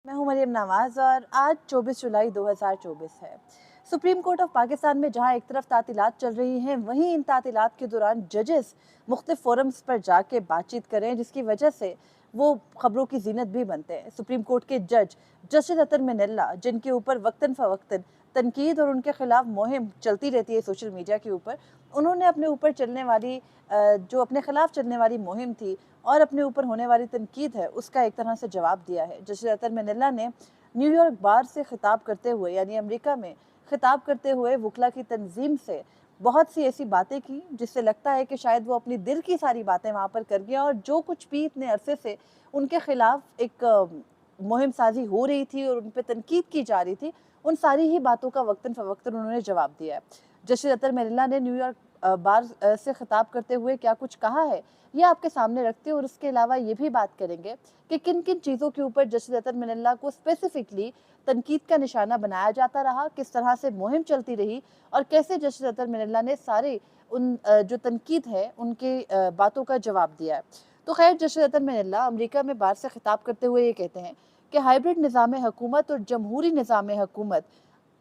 मैं हूं मरियम नवाज और आज 24 जुलाई 2024 है। सुप्रीम कोर्ट ऑफ पाकिस्तान में जहां एक तरफ तातीलात चल रही हैं, वहीं इन तातीलात के दौरान जजेस मुख्तलिफ फोरम्स पर जाके बातचीत करें, जिसकी वजह से वो खबरों की जीनत भी बनते हैं। सुप्रीम कोर्ट के जज जस्टिस अतर मिनल्ला, जिनके ऊपर वक्तन फवक्तन तनकीद और उनके खिलाफ मुहिम चलती रहती है सोशल मीडिया के ऊपर, उन्होंने अपने ऊपर चलने वाली जो अपने खिलाफ चलने वाली मुहिम थी और अपने ऊपर होने वाली तनकीद है, उसका एक तरह से जवाब दिया है। जस्टिस अतर मिनल्ला ने न्यूयॉर्क बार से खिताब करते हुए, यानी अमेरिका में खिताब करते हुए वकला की तंजीम से बहुत सी ऐसी बातें की जिससे लगता है कि शायद वो अपनी दिल की सारी बातें वहाँ पर कर गया, और जो कुछ भी इतने अरसे से उनके खिलाफ एक मुहिम साजी हो रही थी और उन पर तनकीद की जा रही थी, उन सारी ही बातों का वक्तन फवक्तन उन्होंने जवाब दिया है। जस्टिस अतर मिनल्ला ने न्यूयॉर्क बार से खिताब करते हुए क्या कुछ कहा है, ये आपके सामने रखते हैं, और उसके अलावा ये भी बात करेंगे कि किन किन चीज़ों के ऊपर जस्टिस अतर मिनल्ला को स्पेसिफिकली तनकीद का निशाना बनाया जाता रहा, किस तरह से मुहिम चलती रही, और कैसे जस्टिस अतर मिनल्ला ने सारे उन जो तनकीद है उनके बातों का जवाब दिया है। तो खैर, जस्टिस अतर मिनल्ला अमरीका में बार से खिताब करते हुए ये कहते हैं कि हाइब्रिड निज़ाम हुकूमत और जमहूरी निज़ाम हुकूमत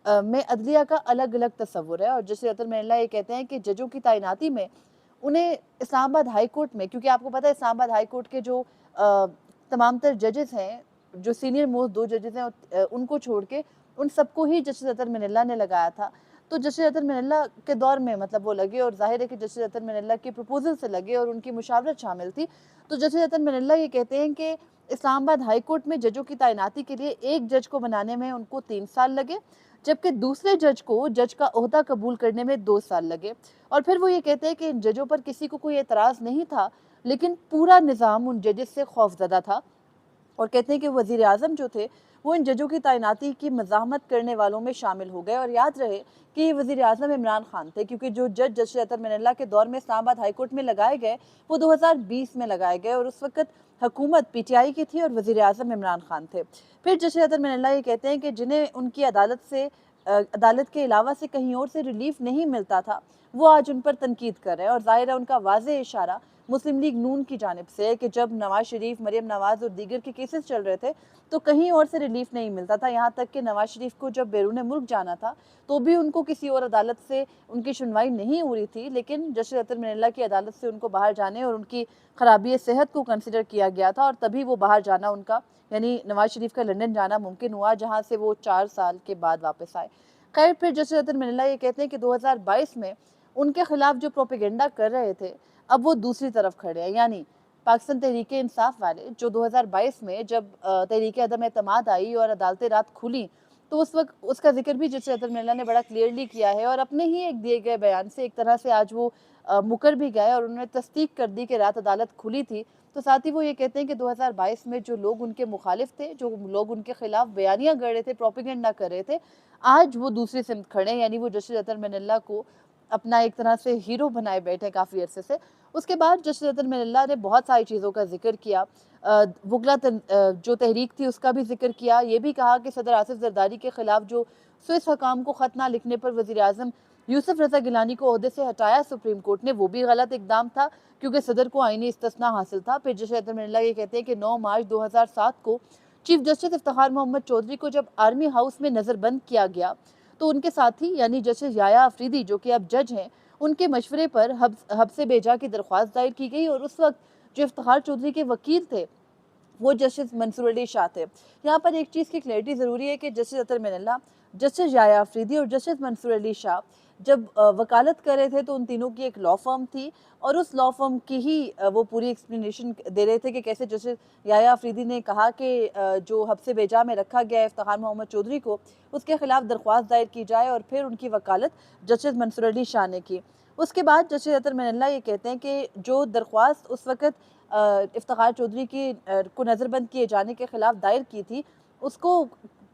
में अदलिया का अलग अलग तस्वुर है। और जस्टिस अतर मिनल्ला ये कहते हैं कि जजों की तैनाती में उन्हें इस्लामाबाद हाई कोर्ट में, क्योंकि आपको पता है इस्लामाबाद हाई कोर्ट के जो तमाम तर जजेस हैं, जो सीनियर मोस्ट दो जजेस हैं, उनको छोड़ के उन सबको ही जस्टिस अतर मिनल्ला ने लगाया था। तो जस्टिस अतर मिनल्ला के दौर में मतलब वो लगे, और जाहिर है कि जस्टिस अतर मिनल्ला के प्रपोजल से लगे और उनकी मुशावरत शामिल थी। तो जस्टिस अतर मिनल्ला ये कहते हैं कि इस्लामाबाद हाई कोर्ट में जजों की तैनाती के लिए एक जज को बनाने में उनको 3 साल लगे, जबकि दूसरे जज को जज का ओहदा कबूल करने में 2 साल लगे। और फिर वो ये कहते हैं कि इन जजों पर किसी को कोई एतराज़ नहीं था, लेकिन पूरा निज़ाम उन जजेस से खौफजदा था। और कहते हैं कि वज़ीर आज़म जो थे, वो इन जजों की तैनाती की मज़ाहमत करने वालों में शामिल हो गए। और याद रहे कि ये वज़ीर आज़म इमरान खान थे, क्योंकि जो जज जस्टिस अतर मिनल्ला के दौर में इस्लामाबाद हाई कोर्ट में लगाए गए, वो 2020 में लगाए गए, और उस वक़्त हुकूमत पीटीआई की थी और वज़ीर आज़म इमरान खान थे। फिर जस्टिस अतर मिनल्ला ये कहते हैं कि जिन्हें उनकी अदालत से अदालत के अलावा से कहीं और से रिलीफ नहीं मिलता था, वो आज उन पर तनकीद कर रहे हैं। और ज़ाहिर है उनका वाज़ेह इशारा मुस्लिम लीग नून की जानिब से है कि जब नवाज शरीफ, मरियम नवाज और दीगर के केसेस चल रहे थे, तो कहीं और से रिलीफ नहीं मिलता था। यहाँ तक कि नवाज शरीफ को जब बैरून मुल्क जाना था, तो भी उनको किसी और अदालत से उनकी सुनवाई नहीं हो रही थी, लेकिन जस्टिस अतर मिनल्ला की अदालत से उनको बाहर जाने और उनकी खराबी सेहत को कंसिडर किया गया था, और तभी वो बाहर जाना उनका, यानी नवाज शरीफ का लंदन जाना मुमकिन हुआ, जहाँ से वो 4 साल के बाद वापस आए। खैर, फिर जस्टिस अतर मिनल्ला ये कहते हैं कि 2022 में उनके खिलाफ जो प्रोपेगेंडा कर रहे थे, अब वो दूसरी तरफ खड़े हैं, यानी पाकिस्तान तहरीक इंसाफ वाले, जो 2022 में जब तहरीक अदम एतमाद आई और अदालतें रात खुली, तो उस वक्त उसका जिक्र भी जस्टिस अतर मिनल्ला ने बड़ा क्लियरली किया है, और अपने ही एक दिए गए बयान से एक तरह से आज वो मुकर भी गए और उन्होंने तस्दीक कर दी कि रात अदालत खुली थी। तो साथ ही वो ये कहते हैं कि 2022 में जो लोग उनके मुखालिफ थे, जो लोग उनके खिलाफ बयानियां गढ़ रहे थे, प्रोपेगेंडा कर रहे थे, आज वो दूसरी सिमत खड़े हैं, यानी वो जस्टिस अतर मिनल्ला को अपना एक तरह से हीरो बनाए बैठे काफ़ी अरसे से। उसके बाद जस्टिस अतर मिनल्ला ने बहुत सारी चीज़ों का जिक्र किया, जो तहरीक थी उसका भी जिक्र किया। ये भी कहा कि सदर आसिफ जरदारी के खिलाफ जो स्विस हकाम को ख़त ना लिखने पर वज़ीर आज़म यूसुफ रज़ा गिलानी को ओहदे से हटाया सुप्रीम कोर्ट ने, वो भी गलत इकदाम था, क्योंकि सदर को आईनी इस्तिस्ना हासिल था। फिर जस्टिस अतर मिनल्ला ये कहते हैं कि 9 मार्च 2007 को चीफ जस्टिस इफ्तिखार मोहम्मद चौधरी को जब आर्मी हाउस में नज़रबंद किया गया, तो उनके साथी यानी जस्टिस याया अफरीदी, जो कि अब जज हैं, उनके मशवरे पर हब्से बेजा की दरख्वास्त दायर की गई, और उस वक्त जो इफ्तिखार चौधरी के वकील थे, वो जस्टिस मंसूर अली शाह थे। यहाँ पर एक चीज़ की क्लैरिटी ज़रूरी है कि जस्टिस अतर मिनल्ला, जस्टिस याया अफरीदी और जस्टिस मंसूर अली शाह जब वकालत कर रहे थे, तो उन तीनों की एक लॉ फर्म थी, और उस लॉ फर्म की ही वो पूरी एक्सप्लेनेशन दे रहे थे कि कैसे जस्टिस याया अफरीदी ने कहा कि जो हब्से बेजा में रखा गया है इफ्तिखार मोहम्मद चौधरी को, उसके खिलाफ दरख्वास्त दायर की जाए, और फिर उनकी वकालत जस्टिस मंसूर अली शाह ने की। उसके बाद जस्टिस अतर मिनल्ला ये कहते हैं कि जो दरख्वास्त उस वक़्त इफ्तिखार चौधरी की को नज़रबंद किए जाने के खिलाफ दायर की थी, उसको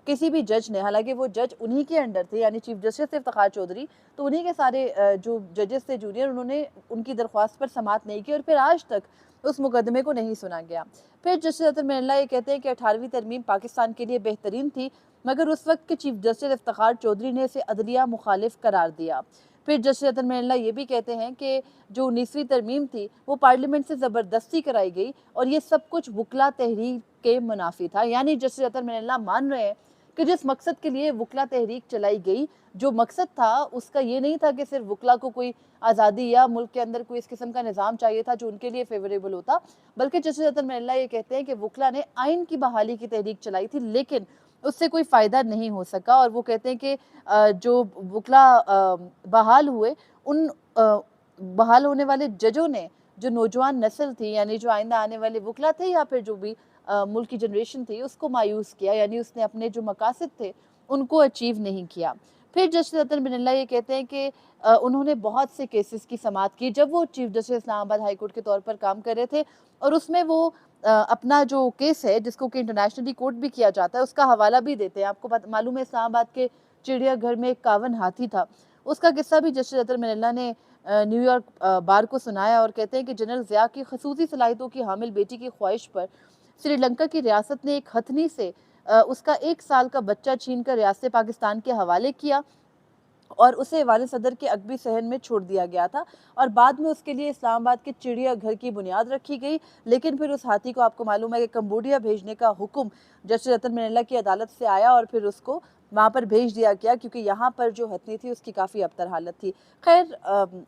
किसी भी जज ने, हालांकि वो जज उन्हीं के अंडर थे, यानी चीफ जस्टिस थे इफ्तिखार चौधरी, तो उन्हीं के सारे जो जजेस थे जूनियर, उन्होंने उनकी दरख्वास्त पर समाअत नहीं की, और फिर आज तक उस मुकदमे को नहीं सुना गया। फिर जस्टिस अतर मिनल्ला ये कहते हैं कि 18वीं तरमीम पाकिस्तान के लिए बेहतरीन थी, मगर उस वक्त के चीफ जस्टिस इफ्तिखार चौधरी ने इसे अदलिया मुखालिफ करार दिया। फिर जस्टिस अतर मिनल्ला ये भी कहते हैं कि जो 19वीं तरमीम थी, वो पार्लियामेंट से ज़बरदस्ती कराई गई, और ये सब कुछ वकला तहरीक के मुनाफी था। यानी जस्टिस अतर मिनल्ला मान रहे हैं कि जिस मकसद के लिए वकला तहरीक चलाई गई, जो मकसद था उसका ये नहीं था कि सिर्फ वकला को कोई आज़ादी या मुल्क के अंदर कोई इस किस्म का निज़ाम चाहिए था जो उनके लिए फेवरेबल होता, बल्कि जस्टिस अतर मिनल्ला ये कहते हैं कि वकला ने आइन की बहाली की तहरीक चलाई थी, लेकिन उससे कोई फ़ायदा नहीं हो सका। और वो कहते हैं कि जो वकला बहाल हुए, उन बहाल होने वाले जजों ने जो नौजवान नस्ल थी, यानी जो आइंदा आने वाले वकला थे या फिर जो भी मुल्क की जनरेशन थी, उसको मायूस किया, यानी उसने अपने जो मकासद थे उनको अचीव नहीं किया। फिर जस्टिस अतर मिनल्ला ये कहते हैं कि उन्होंने बहुत से केसेस की समाअत की जब वो chief justice Islamabad high court के तौर पर काम कर रहे थे, और उसमें वो अपना जो केस है जिसको कि इंटरनेशनली कोर्ट भी किया जाता है उसका हवाला भी देते हैं। आपको मालूम है इस्लामाबाद के चिड़ियाघर में एक कावन हाथी था, उसका किस्सा भी जस्टिस अतर मिनल्ला ने न्यूयॉर्क बार को सुनाया और कहते हैं कि जनरल ज़िया की खसूसी सलाहियतों की हामिल बेटी की ख्वाहिश पर श्रीलंका की रियासत ने एक हथनी से उसका 1 साल का बच्चा छीनकर रियासत पाकिस्तान के हवाले किया और उसे वालिद सदर के अगबी सहन में छोड़ दिया गया था, और बाद में उसके लिए इस्लामाबाद के चिड़ियाघर की बुनियाद रखी गई। लेकिन फिर उस हाथी को आपको मालूम है कि कंबोडिया भेजने का हुक्म जस्टिस अतर मिनल्ला की अदालत से आया और फिर उसको वहाँ पर भेज दिया गया, क्योंकि यहाँ पर जो हथनी थी उसकी काफ़ी अबतर हालत थी। खैर,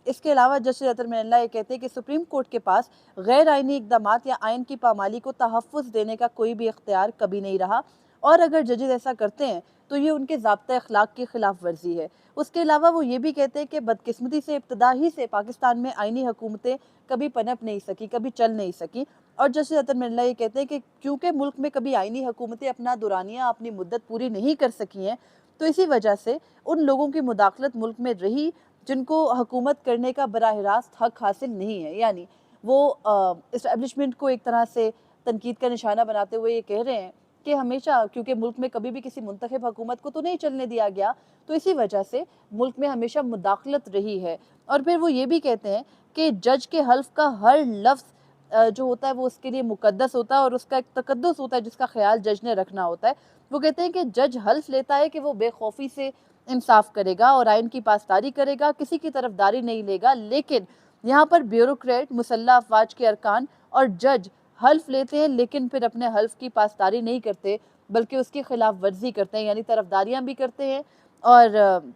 इसके अलावा जस्टिस अतर मिनल्ला ये कहते हैं कि सुप्रीम कोर्ट के पास गैर आइनी इकदामात या आइन की पामाली को तहफ़्फ़ुज़ देने का कोई भी इख्तियार कभी नहीं रहा, और अगर जजेस ऐसा करते हैं तो ये उनके ज़ाब्ता अखलाक की खिलाफ वर्जी है। उसके अलावा वो ये भी कहते हैं कि बदकिस्मती से इब्तदा ही से पाकिस्तान में आइनी हुकूमतें कभी पनप नहीं सकी, कभी चल नहीं सकी। और जस्टिस अतर मिनल्ला ये कहते हैं कि क्योंकि मुल्क में कभी आइनी हुकूमतें अपना दुरानिया, अपनी मुद्दत पूरी नहीं कर सकी हैं, तो इसी वजह से उन लोगों की मुदाखलत मुल्क में रही जिनको हुकूमत करने का बराह रास्त हक हासिल नहीं है। यानी वो इस्टेब्लिशमेंट को एक तरह से तनकीद का निशाना बनाते हुए ये कह रहे हैं कि हमेशा, क्योंकि मुल्क में कभी भी किसी मुंतखब हुकूमत को तो नहीं चलने दिया गया, तो इसी वजह से मुल्क में हमेशा मुदाखलत रही है। और फिर वो ये भी कहते हैं कि जज के हल्फ का हर लफ्ज़ जो होता है वो उसके लिए मुकद्दस होता है और उसका एक तकद्दुस होता है जिसका ख्याल जज ने रखना होता है। वो कहते हैं कि जज हल्फ लेता है कि वो बेखौफी से इंसाफ करेगा और आइन की पासदारी करेगा, किसी की तरफदारी नहीं लेगा, लेकिन यहाँ पर ब्यूरोक्रेट, मुसल्लह अफवाज के अरकान और जज हल्फ लेते हैं लेकिन फिर अपने हल्फ की पासदारी नहीं करते, बल्कि उसकी खिलाफ वर्जी करते हैं, यानी तरफदारियाँ भी करते हैं और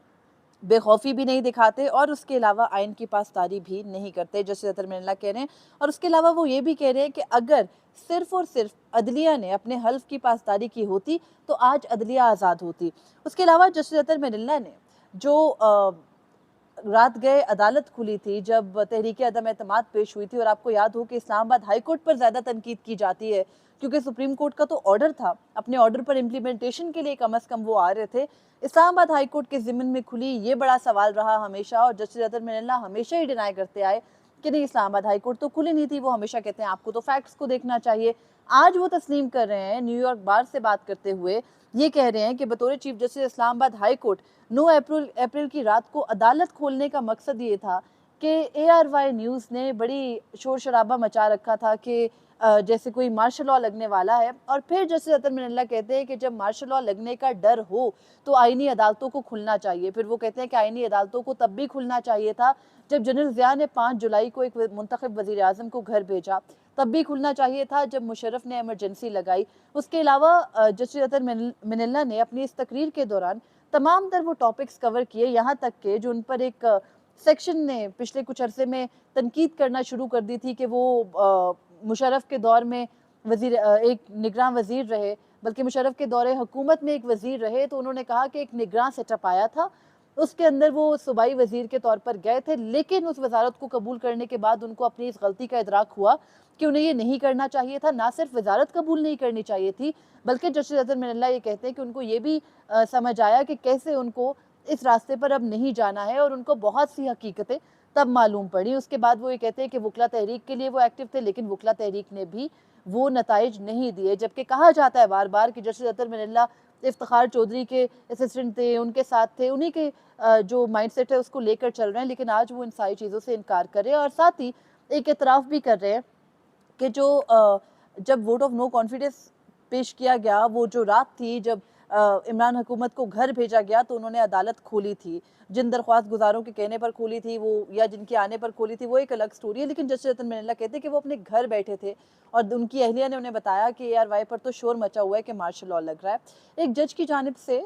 बेखौफी भी नहीं दिखाते, और उसके अलावा आइन की पासदारी भी नहीं करते, जस्टिस अतर मिनल्ला कह रहे हैं। और उसके अलावा वो ये भी कह रहे हैं कि अगर सिर्फ और सिर्फ अदलिया ने अपने हल्फ की पासदारी की होती तो आज अदलिया आज़ाद होती। उसके अलावा जस्टिस अतर मिनल्ला ने जो रात गए अदालत खुली थी जब तहरीक अदम एतमाद पेश हुई थी, और आपको याद हो कि इस्लामाबाद हाई कोर्ट पर ज़्यादा तनकीद की जाती है क्योंकि सुप्रीम कोर्ट का तो ऑर्डर था, अपने ऑर्डर पर इम्प्लीमेंटेशन के लिए कम अज़ कम वो आ रहे थे। इस्लामाबाद हाई कोर्ट के ज़िम्मन में खुली, ये बड़ा सवाल रहा हमेशा, और जस्टिस अतर मिनल्ला हमेशा ही डिनाई करते आए कि नहीं, इस्लामाबाद हाई कोर्ट तो खुली नहीं थी। वो हमेशा कहते हैं आपको तो फैक्ट्स को देखना चाहिए। आज वो तस्लीम कर रहे हैं, न्यूयॉर्क बार से बात करते हुए ये कह रहे हैं कि बतौर chief justice Islamabad high court 9 अप्रैल की रात को अदालत खोलने का मकसद ये था कि ARY न्यूज़ ने बड़ी शोर शराबा मचा रखा था कि जैसे कोई मार्शल लॉ लगने वाला है, और फिर जस्टिस अतर मिनल्ला कहते हैं कि जब मार्शल लॉ लगने का डर हो तो आइनी अदालतों को खुलना चाहिए। फिर वो कहते हैं कि आइनी अदालतों को तब भी खुलना चाहिए था जब जनरल ज़िया ने 5 जुलाई को एक मुंतखब वज़ीर आज़म को घर भेजा, तब भी खुलना चाहिए था जब मुशर्रफ ने इमरजेंसी लगाई। उसके अलावा जस्टिस अतर मिनल्ला ने अपनी इस तकरीर के दौरान तमाम तर वो टॉपिक्स कवर किए, यहाँ तक के जो उन पर एक सेक्शन ने पिछले कुछ अरसे में तनकीद करना शुरू कर दी थी कि वो मुशर्रफ के दौर में एक निगरान वज़ीर रहे, बल्कि मुशर्रफ के दौरे हुकूमत में एक वज़ीर रहे, तो उन्होंने कहा कि एक निगरान सेटअप आया था, उसके अंदर वो सूबाई वज़ीर के तौर पर गए थे, लेकिन उस वज़ारत को कबूल करने के बाद उनको अपनी इस गलती का इदराक हुआ कि उन्हें ये नहीं करना चाहिए था। ना सिर्फ वज़ारत कबूल नहीं करनी चाहिए थी, बल्कि जस्टिस अतर मिनल्ला ये कहते हैं कि उनको ये भी समझ आया कि कैसे उनको इस रास्ते पर अब नहीं जाना है, और उनको बहुत सी हकीकतें तब मालूम पड़ी। उसके बाद वो ये कहते हैं कि वकला तहरीक के लिए वो एक्टिव थे, लेकिन वकला तहरीक ने भी वो नताइज नहीं दिए, जबकि कहा जाता है बार बार कि जस्टिस अतर मिनल्ला इफ्तिखार चौधरी के असिस्टेंट थे, उनके साथ थे, उन्हीं के जो माइंडसेट है उसको लेकर चल रहे हैं, लेकिन आज वो इन सारी चीज़ों से इनकार कर रहे हैं। और साथ ही एक एतराफ़ भी कर रहे हैं कि जो जब वोट ऑफ नो कॉन्फिडेंस पेश किया गया, वो जो रात थी जब इमरान हुकूमत को घर भेजा गया तो उन्होंने अदालत खोली थी। जिन दरख्वास्त गुजारों के कहने पर खोली थी वो, या जिनके आने पर खोली थी, वो एक अलग स्टोरी है। लेकिन जस्टिस रतन मनीला कहते हैं कि वो अपने घर बैठे थे और उनकी अहलिया ने उन्हें बताया कि ARY पर तो शोर मचा हुआ है कि मार्शल लॉ लग रहा है। एक जज की जानिब से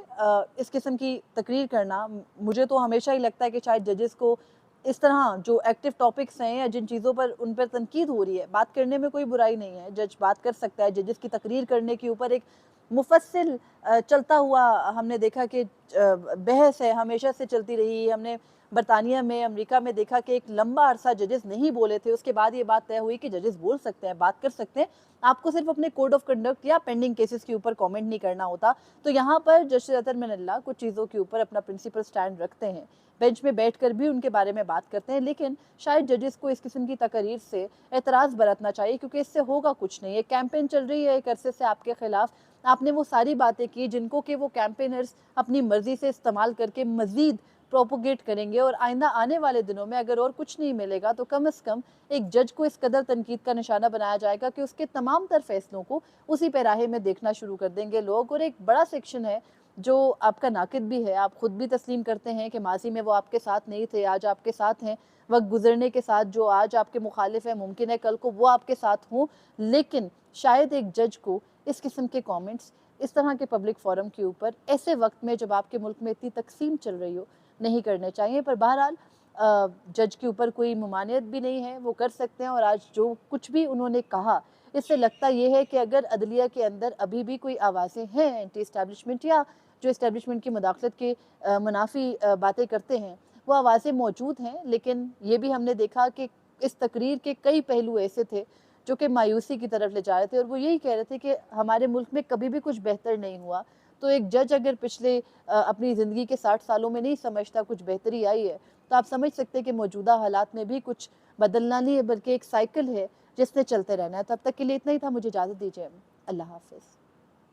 इस किस्म की तकरीर करना, मुझे तो हमेशा ही लगता है कि शायद जजेस को इस तरह जो एक्टिव टॉपिक्स हैं या जिन चीज़ों पर उन पर तनकीद हो रही है, बात करने में कोई बुराई नहीं है। जज बात कर सकता है। जजेस की तकरीर करने के ऊपर एक मुफस्सिल चलता हुआ हमने देखा कि बहस है, हमेशा से चलती रही। हमने बरतानिया में, अमेरिका में देखा कि एक लंबा अरसा जजेस नहीं बोले थे, उसके बाद ये बात तय हुई कि जजेस बोल सकते हैं, बात कर सकते हैं। आपको सिर्फ अपने कोड ऑफ कंडक्ट या पेंडिंग केसेस के ऊपर कमेंट नहीं करना होता। तो यहाँ पर जस्टिस रतन मनीला कुछ चीज़ों के ऊपर अपना प्रिंसिपल स्टैंड रखते हैं, बेंच में बैठकर भी उनके बारे में बात करते हैं। लेकिन शायद जजेस को इस किस्म की तकरीर से एतराज़ बरतना चाहिए, क्योंकि इससे होगा कुछ नहीं। एक कैंपेन चल रही है एक अरसे से आपके खिलाफ, आपने वो सारी बातें की जिनको कि वो कैंपेनर्स अपनी मर्जी से इस्तेमाल करके मजीद प्रोपोगेट करेंगे। और आइंदा आने वाले दिनों में अगर और कुछ नहीं मिलेगा तो कम से कम एक जज को इस कदर तनकीद का निशाना बनाया जाएगा कि उसके तमाम तर फैसलों को उसी पैराहे में देखना शुरू कर देंगे लोग। और एक बड़ा सेक्शन है जो आपका नाकिद भी है, आप खुद भी तस्लीम करते हैं कि माजी में वो आपके साथ नहीं थे, आज आपके साथ हैं। वक्त गुजरने के साथ जो आज आपके मुखालिफ है, मुमकिन है कल को वो आपके साथ हों। लेकिन शायद एक जज को इस किस्म के कमेंट्स इस तरह के पब्लिक फोरम के ऊपर ऐसे वक्त में जब आपके मुल्क में इतनी तकसीम चल रही हो नहीं करने चाहिए। पर बहरहाल जज के ऊपर कोई ममानियत भी नहीं है, वो कर सकते हैं। और आज जो कुछ भी उन्होंने कहा, इससे लगता ये है कि अगर अदलिया के अंदर अभी भी कोई आवाज़ें हैं एंटी इस्टेब्लिशमेंट या जो इस्टेब्लिशमेंट की मुदाखलत के मुनाफी बातें करते हैं, वो आवाज़ें मौजूद हैं। लेकिन ये भी हमने देखा कि इस तकरीर के कई पहलू ऐसे थे जो कि मायूसी की तरफ ले जा रहे थे, और वो यही कह रहे थे कि हमारे मुल्क में कभी भी कुछ बेहतर नहीं हुआ। तो एक जज अगर पिछले अपनी ज़िंदगी के 60 सालों में नहीं समझता कुछ बेहतरी आई है, तो आप समझ सकते हैं कि मौजूदा हालात में भी कुछ बदलना नहीं है, बल्कि एक साइकिल है जिसने चलते रहना है। तब तक के लिए इतना ही था, मुझे इजाज़त दीजिए। अल्लाह हाफ़िज़।